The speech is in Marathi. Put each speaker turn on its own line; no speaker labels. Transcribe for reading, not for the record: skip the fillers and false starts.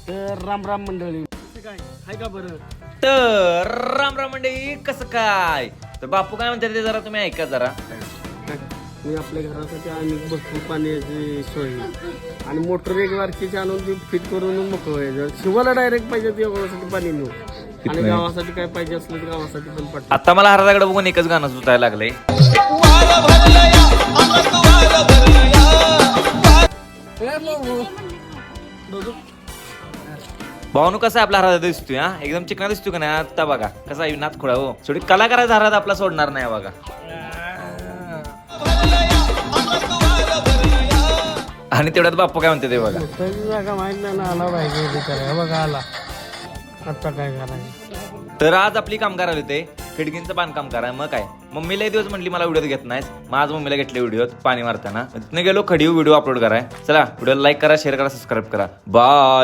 तर राम राम मंडळी काय हाय का बरं.
तर राम राम मंडळी, कसं काय? तर बापू काय म्हणतात ते जरा तुम्ही ऐका जरा.
मी आपल्या घरासाठी आणि भरपूर पाण्याची सोय आणि मोटर एक बारकीची आणून ती फिट करून मोकळं व्हायचं. शिवाला डायरेक्ट पाहिजे ते गावासाठी पाणी नेऊ आणि गावासाठी काय पाहिजे असलं तर गावासाठी पण पडतं.
आता मला हरदाकडे बघून एकच गाणं सुचायला लागलंय. भावनू कसा आपला हरादा दिसतोय, हा एकदम चिकना दिसतोय का नाही. आता बघा कसा आहे नाथ खोळा. हो शेवटी कलाकाराचा हरादा आपला सोडणार नाही बघा. आणि तेवढ्यात बाप्पू काय म्हणते ते बघा.
जागा माहित नाही ना, आला पाहिजे करायला. बघा आला आता काय करायचं.
तर आज आपली कामगार आले ते खिडकींचं बांधकाम करा. मग काय मम्मीला एक दिवस म्हटली मला व्हिडिओ घेत नाहीस. मग आज मम्मीला घेतले व्हिडिओ पाणी मारताना. तिथनं गेलो खडीव व्हिडिओ अपलोड कराय. चला व्हिडिओ लाईक करा, शेअर करा, सबस्क्राईब करा. बाय.